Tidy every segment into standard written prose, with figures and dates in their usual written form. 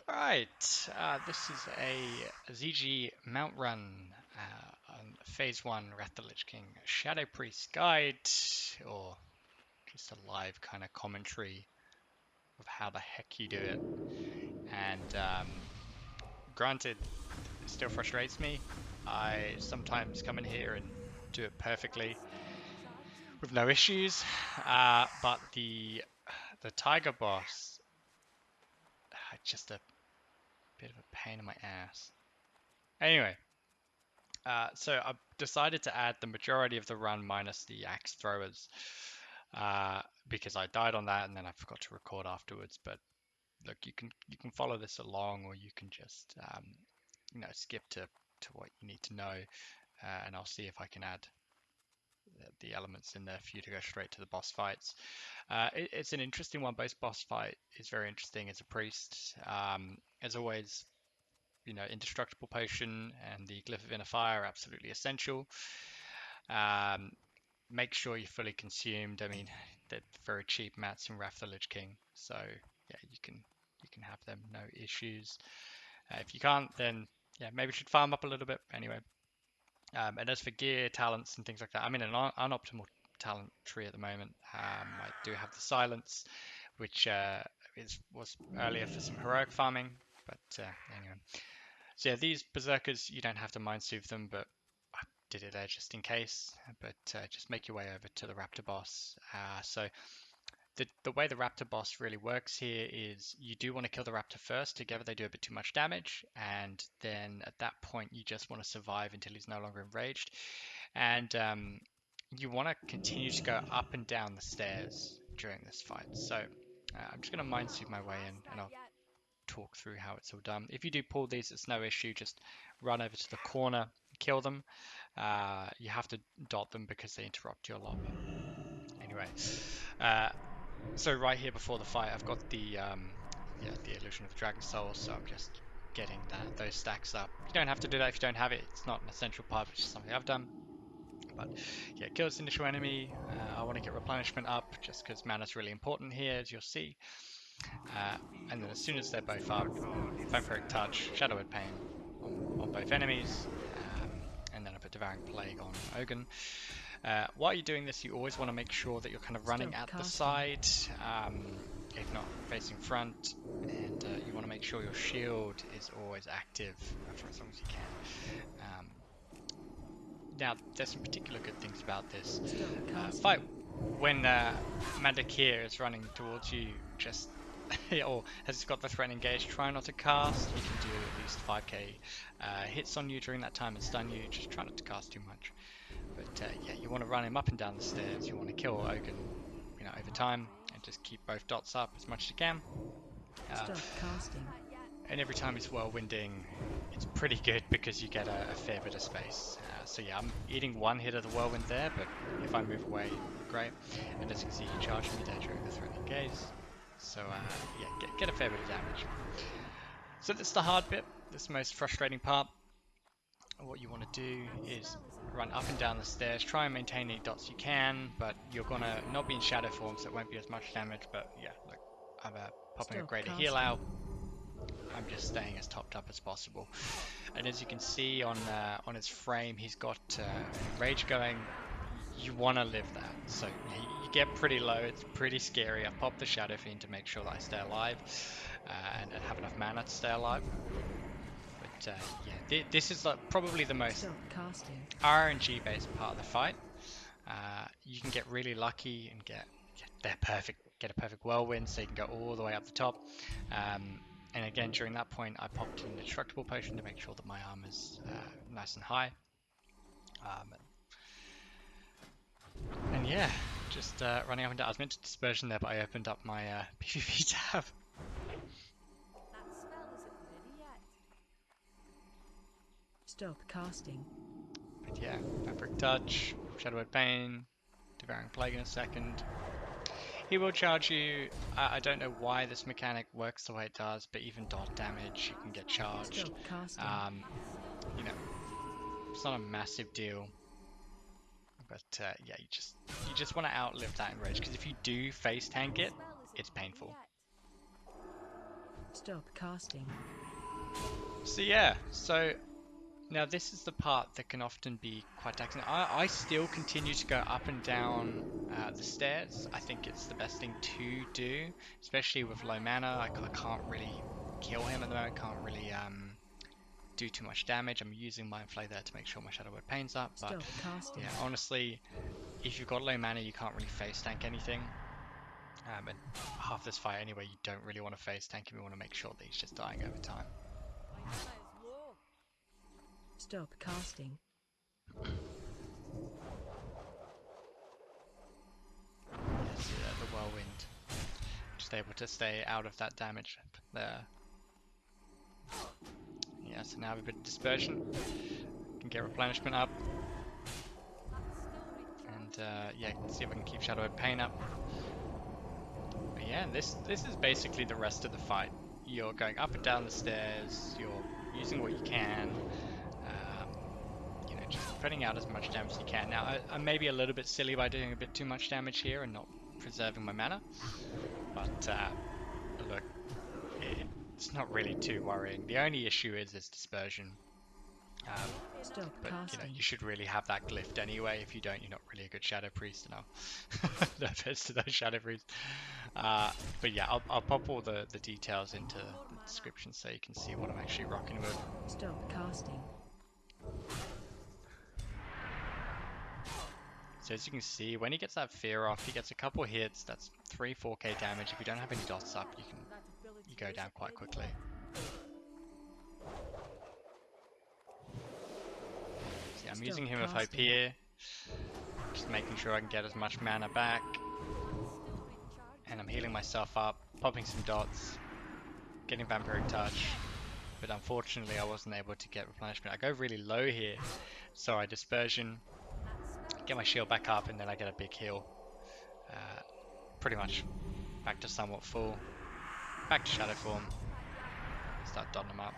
Alright, this is a ZG Mount Run on Phase 1 Wrath the Lich King Shadow Priest Guide, or just a live kind of commentary of how the heck you do it. And granted, it still frustrates me. I sometimes come in here and do it perfectly with no issues, but the Tiger boss, just a bit of a pain in my ass. Anyway. So I've decided to add the majority of the run minus the axe throwers because I died on that and then I forgot to record afterwards. But look, you can follow this along, or you can just skip to what you need to know, and I'll see if I can add the elements in there for you to go straight to the boss fights. It's an interesting one. Both boss fight is very interesting as a priest. As always, indestructible potion and the glyph of inner fire are absolutely essential. Um, Make sure you're fully consumed. I mean, they're very cheap mats in Wrath the Lich King, so yeah, you can have them, no issues. If you can't, then yeah, maybe you should farm up a little bit anyway. And as for gear, talents, and things like that, I'm in an unoptimal talent tree at the moment. I do have the silence, which was earlier for some heroic farming, but anyway. So yeah, these berserkers, you don't have to mind soothe them, but I did it there just in case. But just make your way over to the raptor boss. So the way the raptor boss really works here is you do want to kill the raptor first. Together they do a bit too much damage, and then at that point you just want to survive until he's no longer enraged. And you want to continue to go up and down the stairs during this fight. So I'm just going to mind soothe my way in, and I'll talk through how it's all done. If you do pull these, it's no issue. Just run over to the corner, kill them. You have to dot them because they interrupt your lob. Anyway, uh, so right here before the fight, I've got the illusion of the dragon soul, so I'm just getting those stacks up. You don't have to do that if you don't have it. It's not an essential part, it's just something I've done. But yeah, kill this initial enemy. I want to get replenishment up just because mana's really important here, as you'll see. And then as soon as they're both up, Vampiric Touch, Shadowed Pain on both enemies, and then I put Devouring Plague on Ogun. While you're doing this, you always want to make sure that you're kind of running at the side, if not facing front, and you want to make sure your shield is always active for as long as you can. Now, there's some particular good things about this fight. When Mandakir is running towards you, just or has got the threat engaged, try not to cast. He can do at least 5k hits on you during that time and stun you. Just try not to cast too much. But yeah, you want to run him up and down the stairs. You want to kill Ogun, over time, and just keep both dots up as much as you can. Stop casting. And every time he's whirlwinding, it's pretty good because you get a fair bit of space. So yeah, I'm eating one hit of the whirlwind there, but if I move away, great. And as you can see, he charged me there during the threatening gaze. So yeah, get a fair bit of damage. So that's the hard bit. This is the most frustrating part. What you want to do is run up and down the stairs, try and maintain any dots you can, but you're gonna not be in shadow form, so it won't be as much damage. But yeah, look, I'm popping a greater heal out. I'm just staying as topped up as possible. And as you can see on his frame, he's got rage going. You want to live that, so you get pretty low. It's pretty scary. I've popped the Shadow Fiend to make sure that I stay alive and have enough mana to stay alive. But yeah, this is probably the most RNG based part of the fight. You can get really lucky and get a perfect whirlwind, so you can go all the way up the top. And again, during that point, I popped an indestructible potion to make sure that my armor's nice and high. And yeah, just running up and down. I was meant to dispersion there, but I opened up my PvP tab. Stop casting. But yeah, Vampiric Touch, Shadowed Pain, Devouring Plague in a second. He will charge you. I don't know why this mechanic works the way it does, but even dot damage, you can get charged. You know, it's not a massive deal. But yeah, you just want to outlive that enrage, because if you do face tank it, it's painful. Stop casting. So yeah, so now this is the part that can often be quite taxing. I still continue to go up and down the stairs. I think it's the best thing to do, especially with low mana. I can't really kill him at the moment, can't really do too much damage. I'm using Mind Flay there to make sure my Shadow Word Pain's up, but Stop casting. yeah, honestly, if you've got low mana, you can't really face tank anything. And half this fight anyway, you don't really want to face tank him. You want to make sure that he's just dying over time. Stop casting. Yeah, see there, the Whirlwind. Just able to stay out of that damage there. Yeah, so now I have a bit of dispersion. Can get replenishment up. And yeah, see if I can keep Shadow Word Pain up. But yeah, this is basically the rest of the fight. You're going up and down the stairs, you're using what you can, you know, just putting out as much damage as you can. Now, I may be a little bit silly by doing a bit too much damage here and not preserving my mana, but look, it's not really too worrying. The only issue is dispersion. Stop But you know, casting. you should really have that glyphed anyway. If you don't, you're not really a good Shadow Priest. No, no offense to those Shadow Priests. But yeah, I'll pop all the details into the description so you can see what I'm actually rocking with. Stop casting. So as you can see, when he gets that fear off, he gets a couple hits. That's 3-4k damage. If you don't have any dots up, you go down quite quickly. See, I'm using him with hope here, just making sure I can get as much mana back. And I'm healing myself up, popping some dots, getting Vampiric Touch. But unfortunately I wasn't able to get replenishment. I go really low here, so I dispersion, get my shield back up, and then I get a big heal. Pretty much back to somewhat full, back to shadow form, start dotting them up.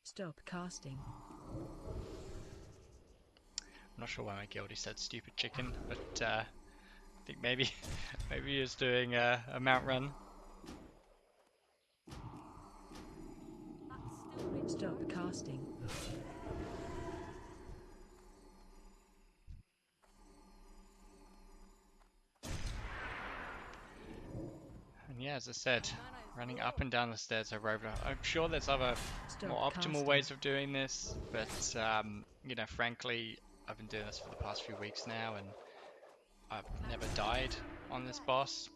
Stop casting. I'm not sure why my guildie said stupid chicken, but I think maybe maybe he was doing a mount run. Stop casting. And yeah, as I said, running up and down the stairs over. I'm sure there's other Stop more optimal casting. ways of doing this, but you know, frankly, I've been doing this for the past few weeks now, and I've never died on this boss.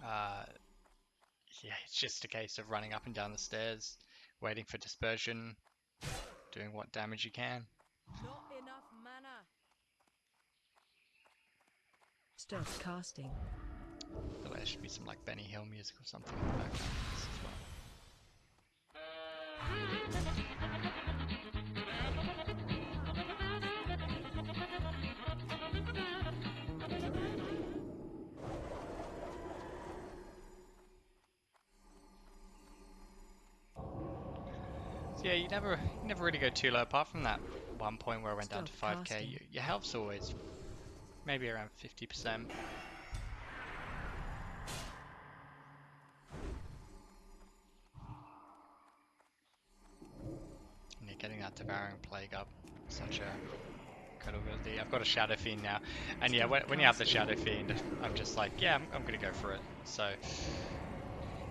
Yeah, it's just a case of running up and down the stairs, waiting for dispersion, doing what damage you can. Not enough mana. Stop casting. I feel like there should be some like Benny Hill music or something in the background of this as well. So yeah, you never really go too low. Apart from that one point where I went down to 5k, your health's always maybe around 50%. And you're getting that Devouring Plague up, such a incredible ability. I've got a Shadow Fiend now, and yeah, when you have the Shadow Fiend, I'm just like, yeah, I'm gonna go for it. So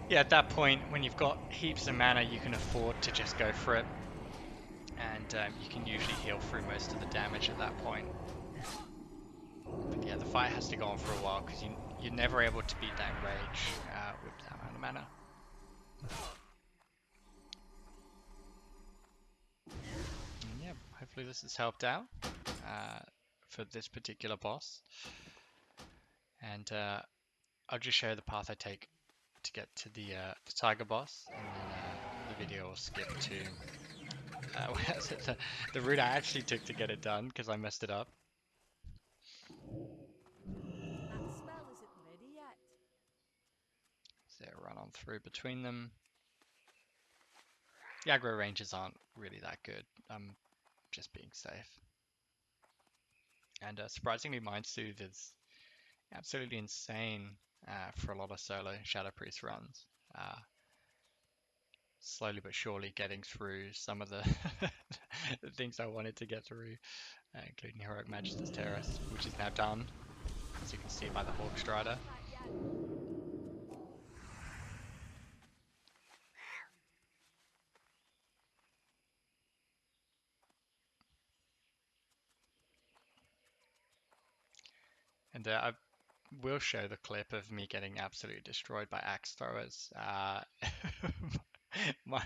yeah, at that point, when you've got heaps of mana, you can afford to just go for it. And you can usually heal through most of the damage at that point. But yeah, the fight has to go on for a while because you're never able to beat that rage with that amount of mana. And yeah, hopefully this has helped out for this particular boss. And I'll just show you the path I take to get to the tiger boss, and then the video will skip to the route I actually took to get it done because I messed it up. That spell isn't ready yet. So run on through between them. The aggro ranges aren't really that good. I'm just being safe. And surprisingly, Mind Soothe is absolutely insane for a lot of solo Shadow Priest runs. Slowly but surely getting through some of the, the things I wanted to get through, including Heroic Magister's Terrace, which is now done, as you can see by the Hawk Strider. And I will show the clip of me getting absolutely destroyed by axe throwers. my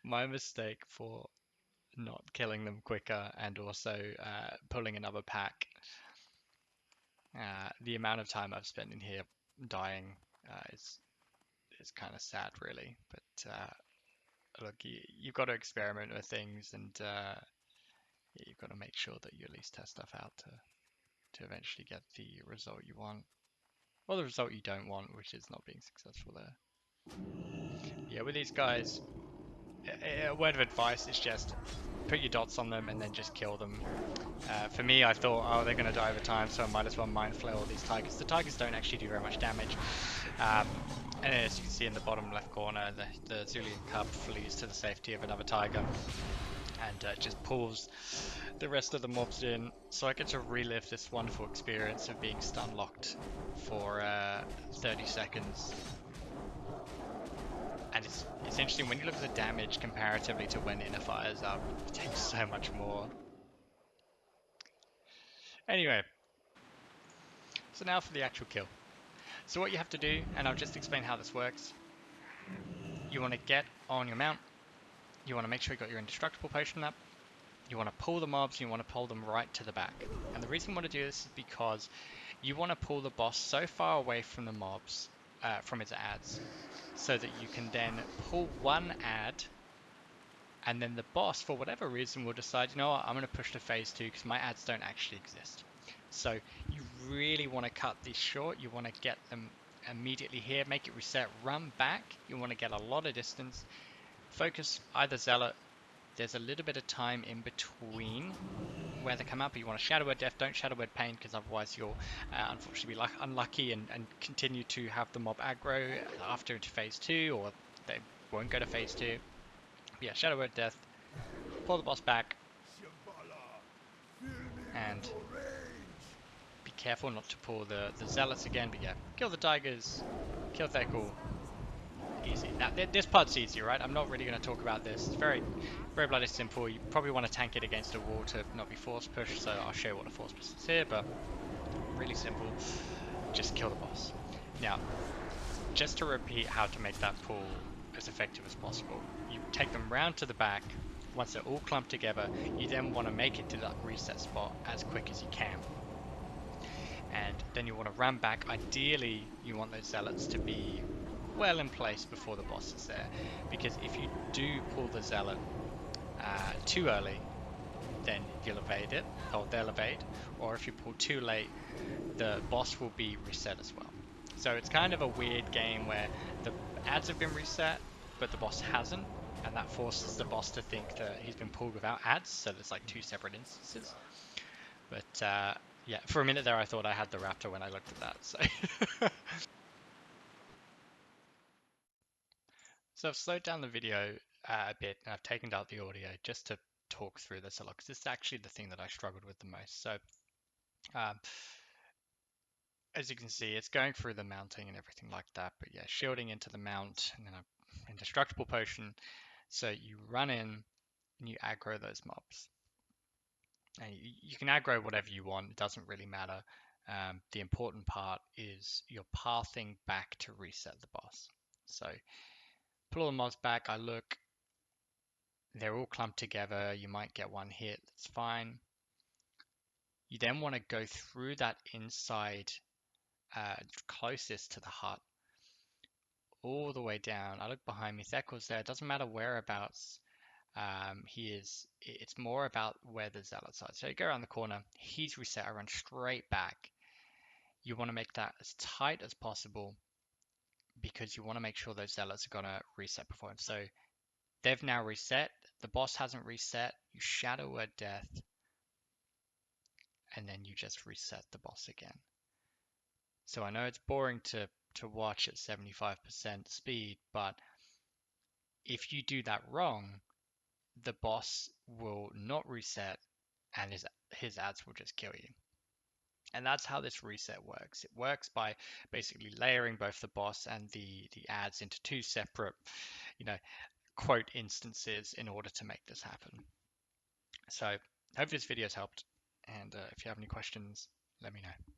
my mistake for not killing them quicker and also pulling another pack. The amount of time I've spent in here dying is kind of sad, really. But look, you've got to experiment with things, and you've got to make sure that you at least test stuff out to eventually get the result you want. Or the result you don't want, which is not being successful there. Yeah, with these guys, a word of advice is just put your dots on them and then just kill them. For me, I thought, oh, they're going to die over time, so I might as well mind flail all these tigers. The tigers don't actually do very much damage. And as you can see in the bottom left corner, the Zulian cub flees to the safety of another tiger and just pulls the rest of the mobs in. So I get to relive this wonderful experience of being stun locked for 30 seconds. And it's interesting when you look at the damage comparatively to when Inner Fire's up, it takes so much more. Anyway, so now for the actual kill. So what you have to do, and I'll just explain how this works. You want to get on your mount, you want to make sure you got your indestructible potion up, you want to pull the mobs, you want to pull them right to the back. And the reason you want to do this is because you want to pull the boss so far away from the mobs, from its adds, so that you can then pull one add, and then the boss, for whatever reason, will decide, you know what, I'm going to push to phase 2 because my adds don't actually exist. So you really want to cut these short, you want to get them immediately here, make it reset, run back, you want to get a lot of distance, focus either Zealot, there's a little bit of time in between where they come up, but you want to Shadow Word Death, don't Shadow Word Pain, because otherwise you'll unfortunately be unlucky and continue to have the mob aggro after into phase 2, or they won't go to phase 2. But yeah, Shadow Word Death, pull the boss back, and be careful not to pull the Zealots again, but yeah, kill the Tigers, kill Thekul, easy. Now, this part's easy, right? I'm not really going to talk about this. It's very, very bloody simple. You probably want to tank it against a wall to not be force pushed, so I'll show you what a force push is here, but really simple. Just kill the boss. Now, just to repeat how to make that pull as effective as possible, you take them round to the back. Once they're all clumped together, you then want to make it to that reset spot as quick as you can. And then you want to run back. Ideally, you want those Zealots to be well in place before the boss is there, because if you do pull the Zealot too early, then you'll evade it, or they'll evade, or if you pull too late, the boss will be reset as well. So it's kind of a weird game where the adds have been reset, but the boss hasn't, and that forces the boss to think that he's been pulled without adds, so there's like two separate instances. But yeah, for a minute there I thought I had the Raptor when I looked at that, so... So I've slowed down the video a bit, and I've taken out the audio just to talk through this a lot, because this is actually the thing that I struggled with the most. So as you can see, it's going through the mounting and everything like that, but yeah, shielding into the mount, and then an indestructible potion. So you run in and you aggro those mobs. And you can aggro whatever you want, it doesn't really matter. The important part is you're pathing back to reset the boss. So pull all the mobs back, I look, they're all clumped together, you might get one hit, that's fine. You then want to go through that inside closest to the hut, all the way down. I look behind me, Thekul's there, it doesn't matter whereabouts he is, it's more about where the Zealots are. So you go around the corner, he's reset, I run straight back. You want to make that as tight as possible, because you want to make sure those Zealots are going to reset before him. So they've now reset, the boss hasn't reset, you Shadow Word Death, and then you just reset the boss again. So I know it's boring to to watch at 75% speed, but if you do that wrong, the boss will not reset and his ads will just kill you. And that's how this reset works. It works by basically layering both the boss and the ads into two separate, you know, quote instances in order to make this happen. So hope this video has helped. And if you have any questions, let me know.